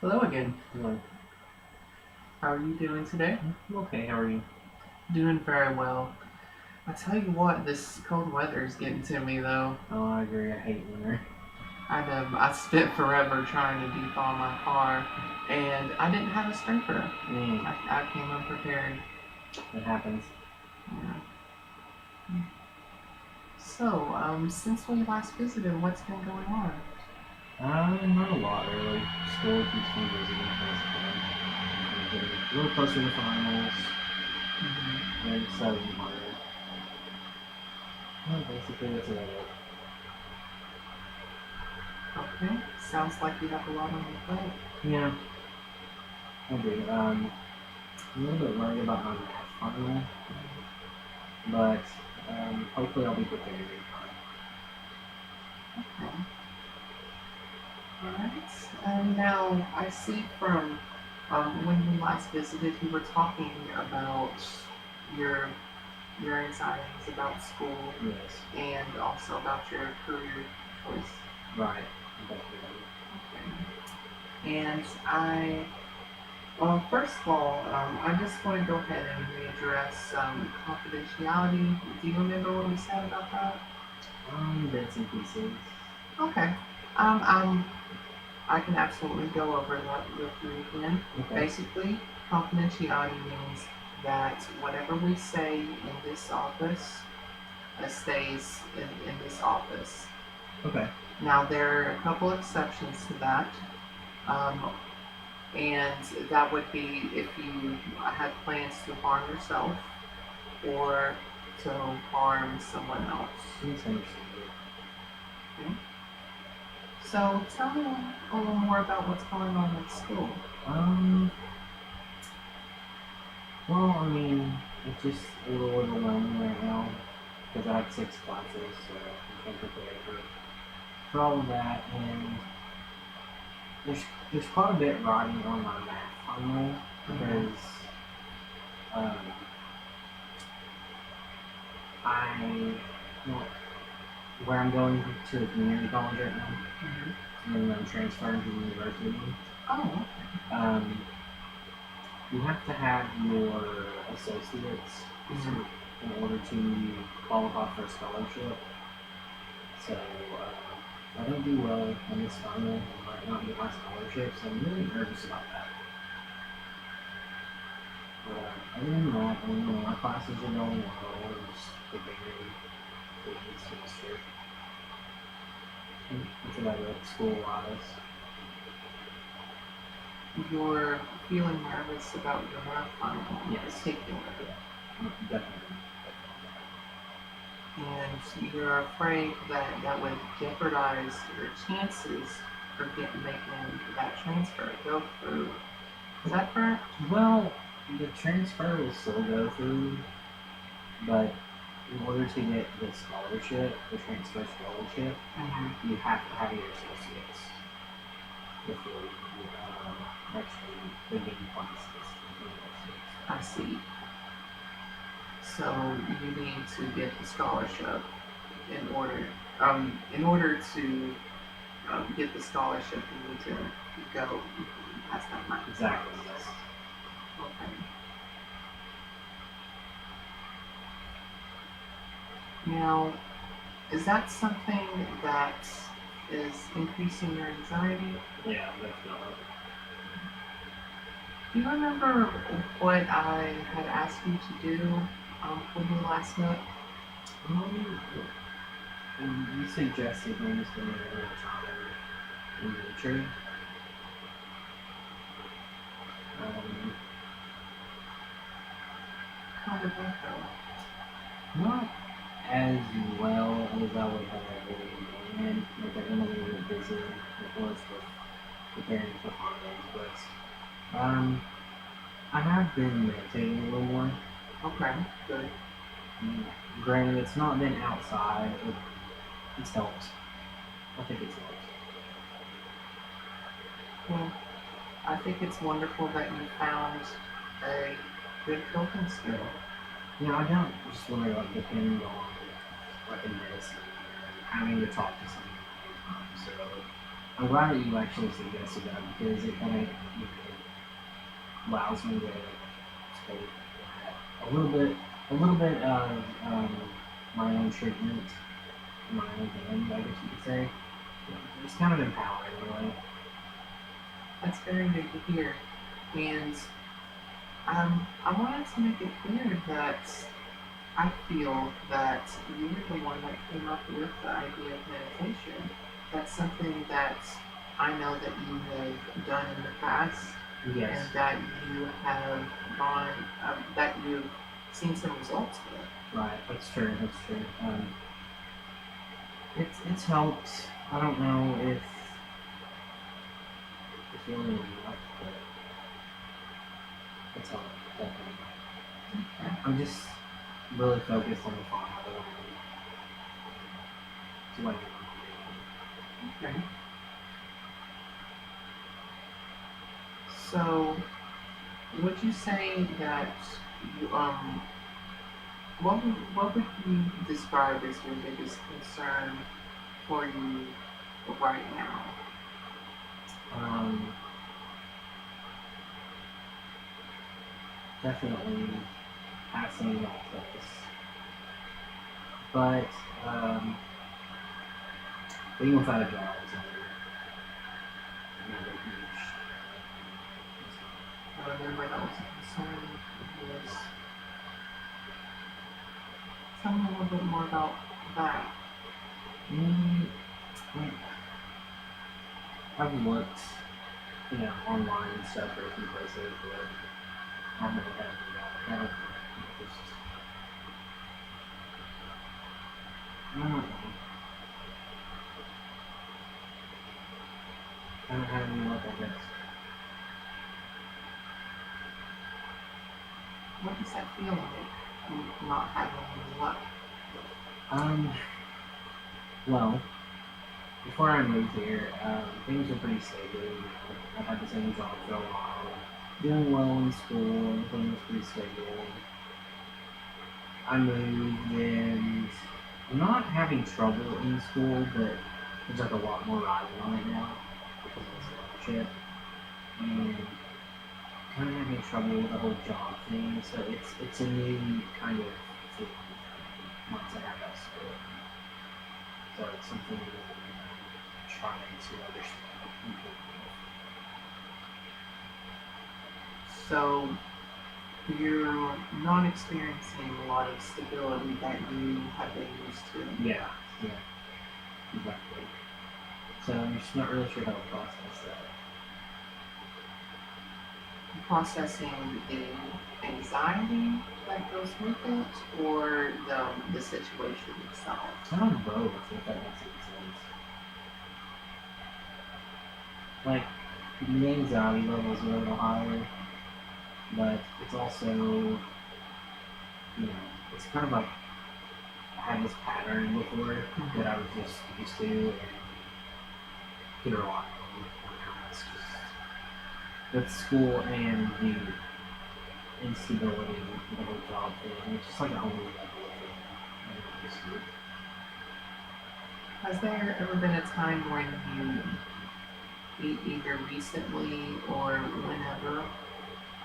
Hello again. Like, How are you doing today? okay, how are you? Doing very well. I tell you what, this cold weather is getting to me though. Oh, I agree. I hate winter. I spent forever trying to dethaw my car, and I didn't have a scraper. Mm, I came unprepared. it happens. Yeah. So, since we last visited, what's been going on? Not a lot really. School keeps me busy, basically. I'm getting a little closer to finals and studying harder. Well, basically, that's about it. Okay. Sounds like you have a lot on your plate. Yeah, I do. I'm a little bit worried about my math final, but hopefully I'll be prepared in time. Okay. All right. And now I see from when we last visited, you were talking about your your anxieties about school Yes, and also about your career choice. right. Definitely. Okay. And well, first of all, I just want to go ahead and readdress confidentiality. Do you remember what we said about that? Bits and pieces. Okay. Um, I can absolutely go over that with you again. Okay. Basically, confidentiality means that whatever we say in this office stays in this office. Okay. Now, there are a couple exceptions to that, um, and that would be if you had plans to harm yourself or to harm someone else. Misunderstood. Okay? So, tell me a little more about what's going on at school. Um, well, I mean, it's just a little overwhelming right now because I have 6 classes, so I'm trying to prepare for all of that, and there's quite a bit riding on my math final Mm-hmm. because um, I well, where I'm going to the community college right now, Mm-hmm. and then I'm transferring to university. Oh, Um, you have to have your associates mm-hmm. in order to qualify for a scholarship. So I don't do well on this final. I might not get my scholarship, so I'm really nervous about that. But other than that, my classes are going well. I'm just preparing for each semester. That's about it, school-wise. You're feeling nervous about your math final in Yes, particular, definitely. and you're afraid that that would jeopardize your chances for making that transfer go through. Is that correct? Well, the transfer will still go through, but in order to get the scholarship, the transfer scholarship, Mm-hmm. you have to have your associates before you actually begin classes. I see. So you need to get the scholarship in order to get the scholarship. You need to go past that mark. Exactly. Yes. Okay. Now, is that something that is increasing your anxiety? Yeah, definitely. Do you remember what I had asked you to do when we last met? Um, you suggested maybe spending a little time in nature. Um, How did that go? not as well as I would have really planned. Like I've been a little bit busy, of course, with preparing for finals, but I have been meditating a little more. Okay, good. Mm, Granted, it's not been outside. It's helped. I think it's helped. Well, I think it's wonderful that you found a good coping skill. I don't just want to like depend on like a medicine and having to talk to someone all the time. So I'm glad that you actually suggested that because it kind of allows me to take a little bit of my own treatment in my own hand, I guess you could say. It's kind of empowering, really. That's very good to hear. And I wanted to make it clear that I feel that you're the one that came up with the idea of meditation. That's something that I know that you have done in the past Yes, and that you have gone, that you've seen some results with. right. That's true. That's true. It's helped. I don't know if it's really enough, but it's helped definitely. Okay. I'm just really focused on the father to what Okay. So, would you say that you, what would you describe as your biggest concern for you right now? um, definitely passing that test, but um, being without a job is another huge. I remember that was a concern. Was tell me a little bit more about that. Mm, like, I've looked, online and stuff for a few places, but I haven't had any job. Just, I don't know. I don't have any luck, I guess. What does that feel like? Not having any luck. Um, well, before I moved here, things were pretty stable. I've had the same job for a while, doing well in school, everything was pretty stable. I moved and I'm not having trouble in school, but there's like a lot more riding on it now because of the scholarship. And kind of having trouble with the whole job thing, so it's a new kind of thing once I got out of school. So it's something that I'm trying to understand. So you're not experiencing a lot of stability that you have been used to. Yeah, yeah, exactly. So I'm just not really sure how to process that. Processing the anxiety that goes with it, or the situation itself. I don't know if that makes any sense. Like the anxiety levels are a little higher, but it's also, it's kind of like I had this pattern before that I was just used to and could rely on. Now it's just with school and the instability of the whole job thing. It's just like a whole new level of thing. And I'm just, Has there ever been a time when either recently or whenever,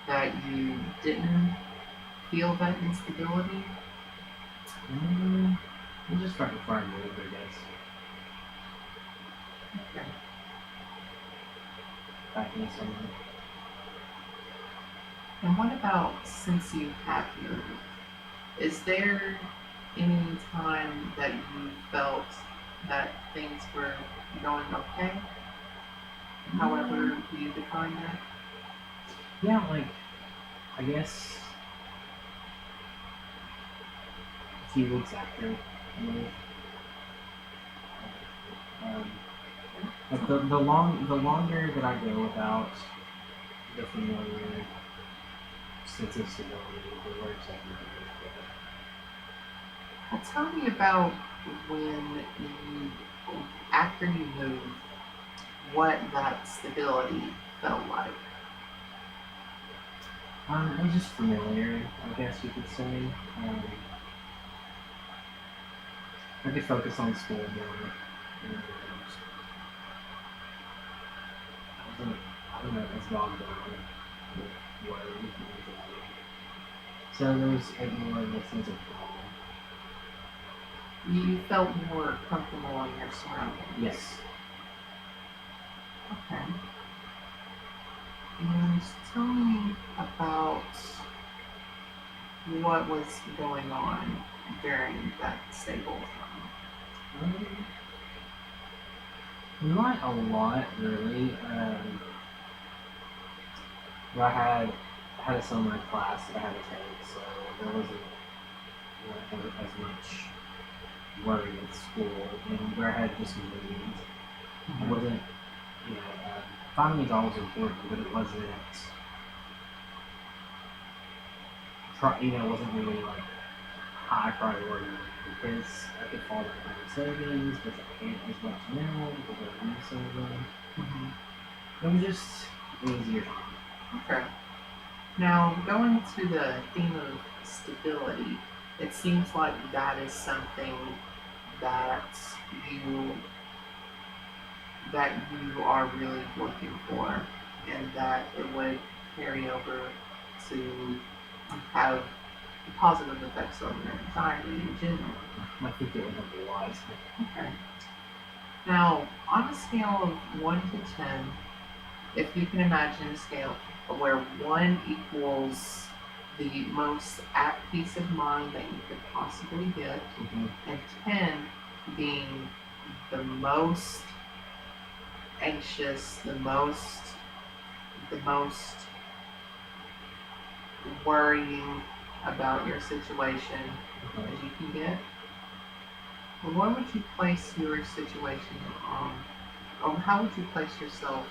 that you didn't feel that instability? mm, I'm just right before I moved, I guess. Okay. Back in the summer. And what about since you have moved? Is there any time that you felt that things were going okay? However you define that? Yeah, like I guess a few weeks after I moved. Um, like the longer that I go without the familiar sense of stability, the worse I can do. Well, tell me about when you, after you moved, what that stability felt like. It was just familiar, I guess you could say. I could focus on school more. And, I don't know, it's bogged down with worry and anxiety. So there's like more of a sense of calm. You felt more comfortable in your surroundings. Yes. Okay. And tell me about what was going on during that stable time. Not a lot really. But I had a summer class that I had to take, so there wasn't as much worry at school, and where I had just moved, it wasn't, finding a job was important, but it wasn't, it wasn't really like high priority because I could fall back on my savings, which I can't as much now because I need some of them. It was just an easier time. Okay. Now, going to the theme of stability, it seems like that is something that you that you are really looking for, and that it would carry over to have positive effects on your anxiety in general. I think it would have a lot. Okay. Now, on a scale of 1 to 10, if you can imagine a scale where 1 equals the most at peace of mind that you could possibly get, and 10 being the most anxious, the most worrying about your situation as you can get, where would you place your situation on, or how would you place yourself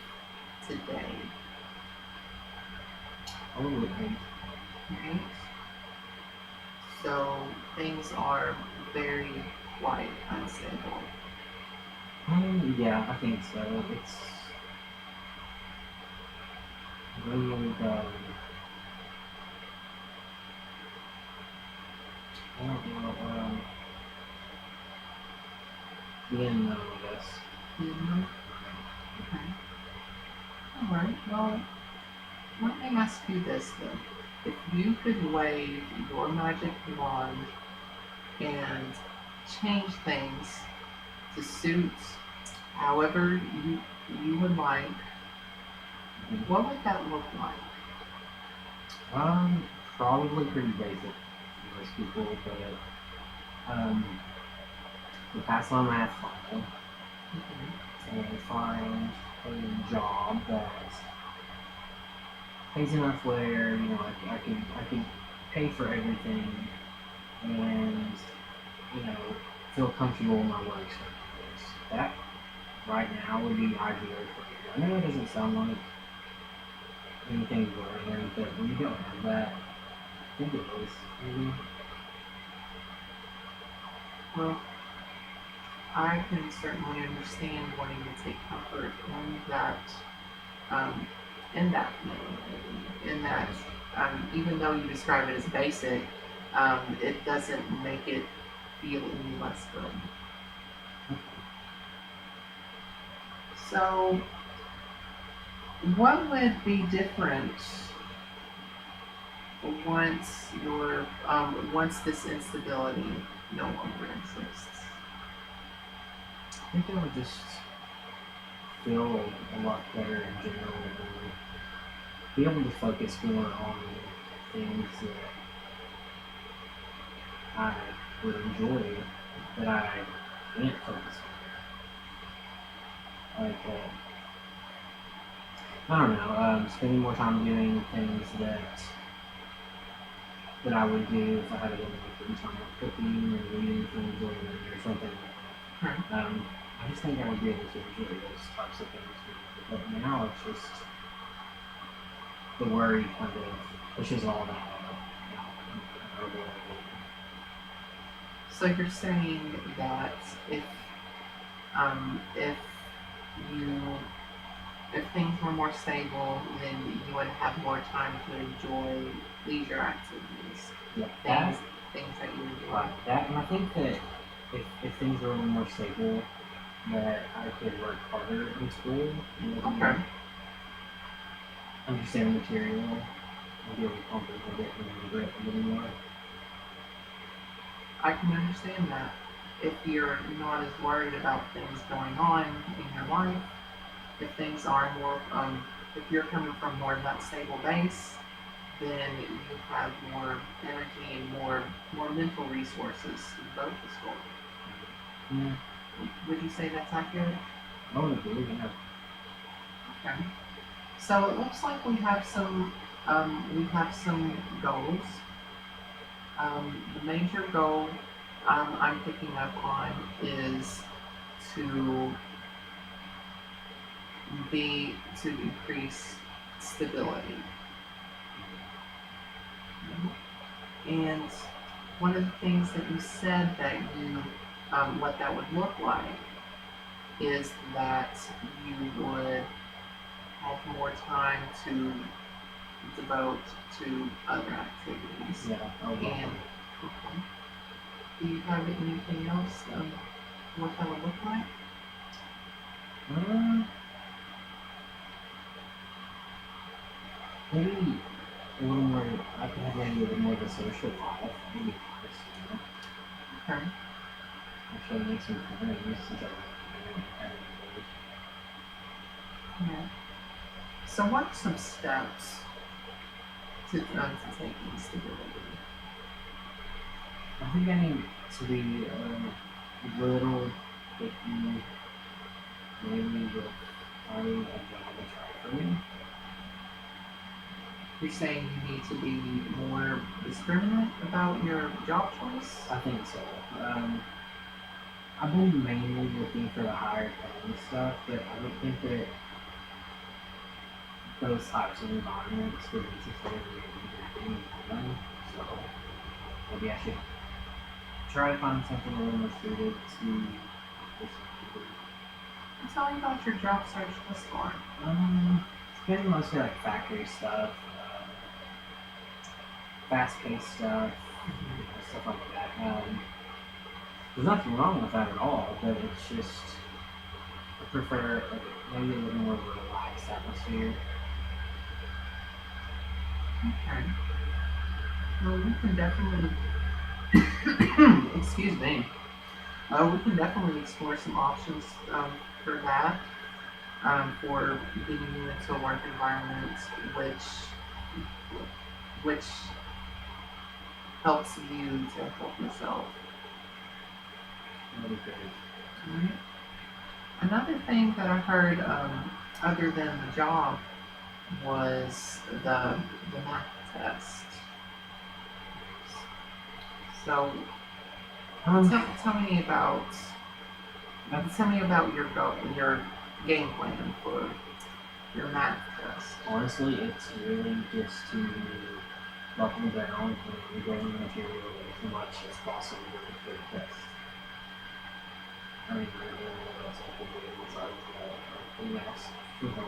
today? Probably 8. Right? So things are very quite unstable. Yeah, I think so. It's really, I don't know, the unknown, I guess. Mm-hmm. Okay. All right. Well, let me ask you this then. If you could wave your magic wand and change things to suit however you would like, what would that look like? Probably pretty basic for most people, but to pass my math final and find a job that pays enough where I can pay for everything and feel comfortable in my work surroundings. That right now would be ideal for me. I know it doesn't sound like anything grand, but when you don't have that, I think it is. Well, I can certainly understand wanting to take comfort um, in that feeling, in that even though you describe it as basic, it doesn't make it feel any less good. So, what would be different once this instability no longer exists? I think I would just feel a lot better in general and be able to focus more on things that I would enjoy that I can't focus on. Like, I don't know, spending more time doing things that I would do if I had a little more free time, like cooking or reading things or something like that. I just think I would be able to enjoy those types of things more. But now it's just the worry kind of pushes all that out. So you're saying that if you if things were more stable, then you would have more time to enjoy leisure activities, Yeah, things that you enjoy. right. That, and I think that if things were a little more stable, that I could work harder in school. Okay. understand the material and be able to comprehend it and remember it a little more. I can understand that. If you're not as worried about things going on in your life, if things are more, if you're coming from more of that stable base, then you have more energy and more mental resources to devote to school. Yeah. Would you say that's accurate? I would agree, yeah. Okay. So it looks like we have some goals. The major goal I'm picking up on is to to increase stability. And one of the things that you said that what that would look like is that you would have more time to devote to other activities. Yeah, I would And okay. Do you have anything else what that would look like? uh, maybe a little more, I could have maybe a little more of a social life, maybe artists, you know? Okay. Actually make some friends since I kind Yeah. So what are some steps to take in stability? I think I need to be a little picky, maybe with finding a job that's right for me. You're saying you need to be more discriminate about your job choice? I think so. I've been mainly looking for the higher paying stuff, but I don't think that those types of environments would necessarily be any fun. So maybe I should try to find something a little more suited to this. Tell me about your job search thus far. It's been mostly like factory stuff, fast paced stuff, stuff like that. There's nothing wrong with that at all, but it's just I prefer like, maybe a little more of a relaxed atmosphere. Okay. Well, we can definitely, excuse me. We can definitely explore some options for that, for getting you into a work environment which helps you to help yourself. That'd be great. Right. Another thing that I heard, other than the job, was the math test. So Um, tell me about your game plan for your math test. honestly, it's really just to buckle down and bring the material as much as possible for the test. I mean, really, what else I can do besides that? And yes, you know,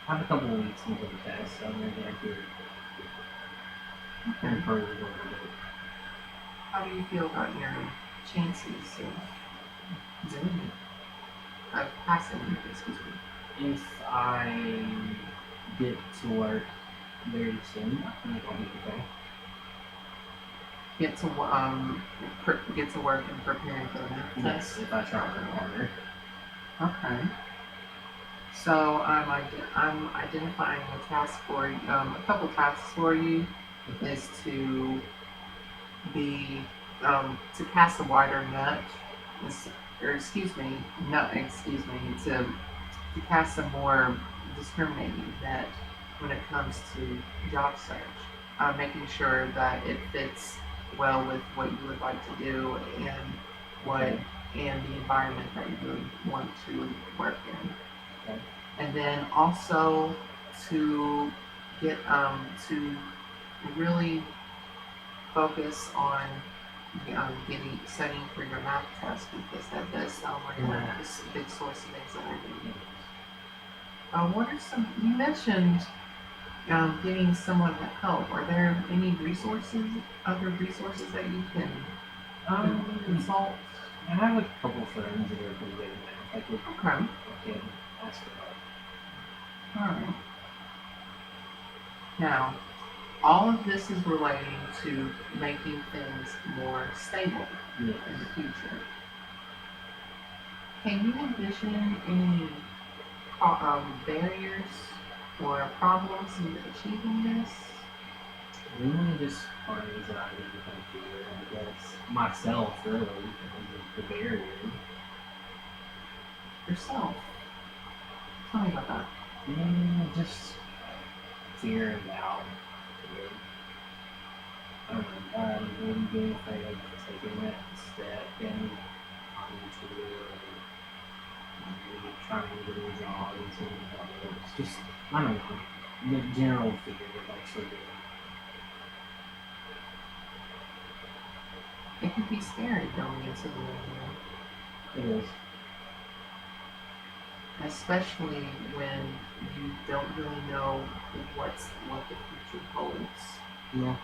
have a couple of weeks until the test, so maybe I could Okay. improve a little bit. How do you feel about your chances of doing it? Of passing it, excuse me. If I get to work very soon, I think I'll be okay. Get to work and preparing for the math Yes, test. if I try a little harder. Okay. So I'm identifying a task for you, a couple tasks for you is to be to cast a wider net, or excuse me, no, excuse me, to cast a more discriminating net when it comes to job search, making sure that it fits well with what you would like to do and what Okay. and the environment that you would want to work in. Okay. And then also to get to really focus on getting studying for your math test because that does sound like a big source of anxiety. What are some? You mentioned getting someone to help. Are there any other resources that you can consult? I have a couple friends that are pretty good at math. Okay. I can ask for help. All right. Now, all of this is relating to making things more stable Yes. in the future. Can you envision any barriers or problems in achieving this Mainly just our anxiety and kind of fear, I guess. Myself, really, is the barrier. yourself? Tell me about that. And just fear and doubt. Really. I don't know. Maybe being afraid of taking that step and trying to maybe trying to get a job and seeing how it works. Just, I don't know. The general fear of actually doing It can be scary going into the new it. It is. year, especially when you don't really know what the future holds. Yeah.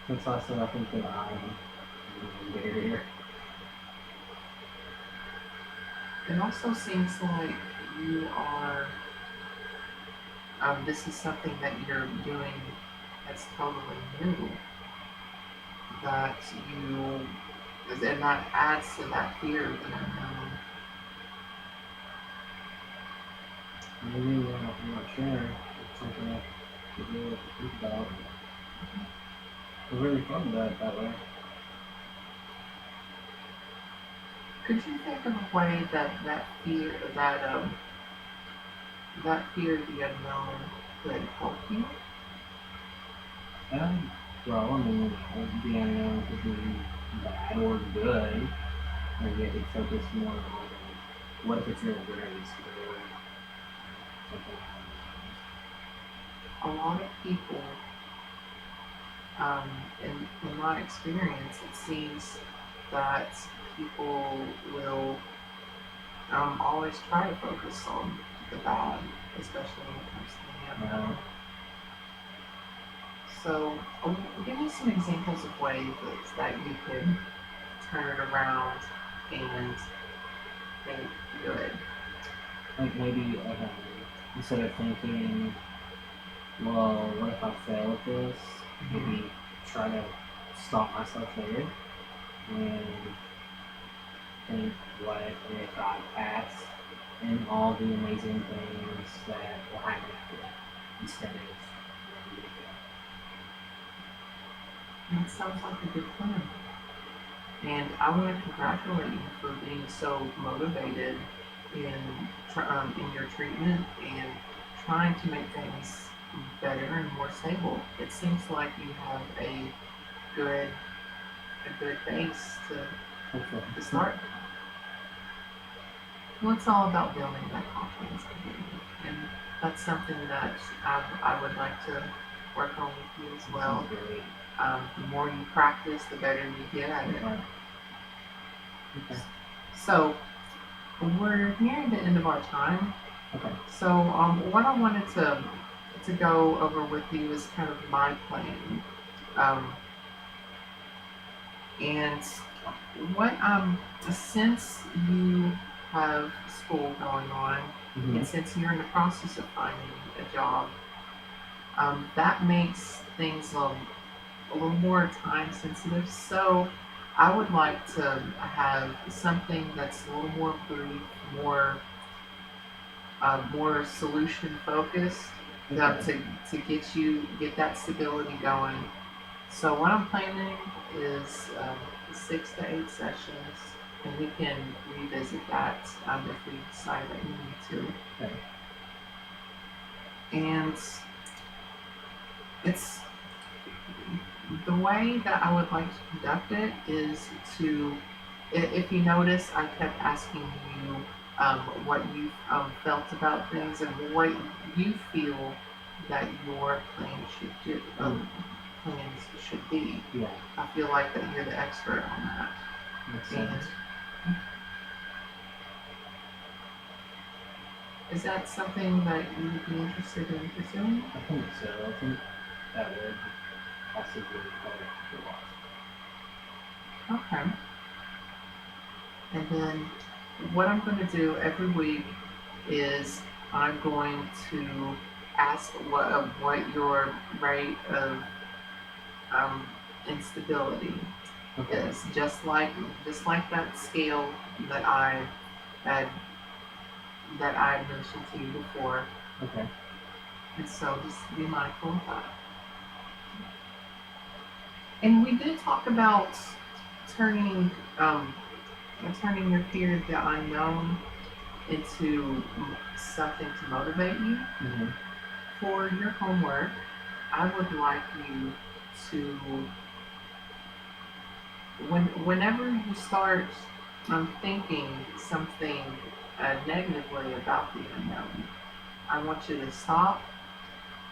That's also, I think, that I'm a barrier. It also seems like you are. This is something that you're doing that's totally new. That you, and that adds to that fear of the unknown. Maybe, I'm not sure. It's something I could really think about. I really thought about it that way. Could you think of a way that that fear of the unknown could help you? Well, I mean, the unknown could be bad or good. Maybe I could focus more on what if it's really great or something. A lot of people, in my experience, it seems that people will always try to focus on the bad, especially when it comes to the unknown. So, give me some examples of ways that you could turn it around and think good. Like maybe instead of thinking, well, what if I fail at this? Maybe try to stop myself there and think, what if I pass and all the amazing things that will happen after that instead of letting it That sounds like a good plan. And I want to congratulate you for being so motivated in your treatment and trying to make things better and more stable. It seems like you have good a good base go. to start. Well, it's all about building that confidence, and that's something that I would like to work on with you as well. Great. The more you practice, the better you get at it. Right. Okay. So we're nearing the end of our time. Okay. So what I wanted to go over with you is kind of my plan, um, and what since you have school going on, and since you're in the process of finding a job, that makes things a little more time sensitive. So I would like to have something that's a little more brief, more solution focused, to get that stability going. So what I'm planning is 6 to 8 sessions, and we can revisit that if we decide that we need to. Okay. And it's the way that I would like to conduct it is to, if you notice, I kept asking you what you felt about things and what you feel that your plans should be. Yeah. I feel like that you're the expert on that. Makes And sense. is that something that you would be interested in pursuing? I think so. I think that would possibly help a lot. Okay. And then what I'm going to do every week is I'm going to ask what your rate of um, instability Okay. is, just like that scale that had I mentioned to you before, Okay. and so just be mindful of that. And we did talk about turning um, turning your fear of the unknown into something to motivate you. Mm-hmm. For your homework, I would like you to, whenever you start thinking something negatively about the unknown, I want you to stop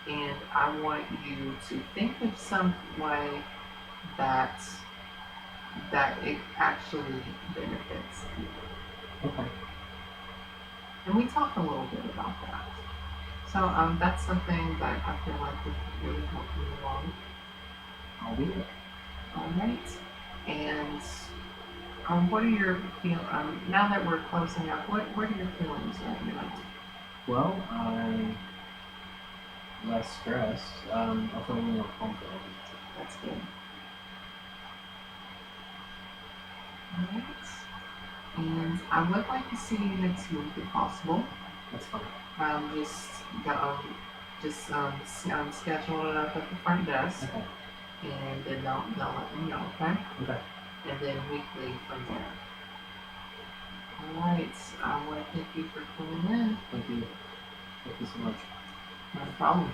and I want you to think of some way that it actually benefits you. Okay. And we talked a little bit about that. So that's something that I feel like would really help you along. I'll do it. All right. And what are your feel? Now that we're closing up, what are your feelings right now? Well, I'm less stressed. I feel more confident. That's good. All right. And I would like to see you next week if possible. That's fine. Just go, schedule it up at the front desk, Okay. and then they'll let me know. Okay. Okay. And then weekly from there. All right. I want to thank you for coming in. Thank you. Thank you so much. No problem.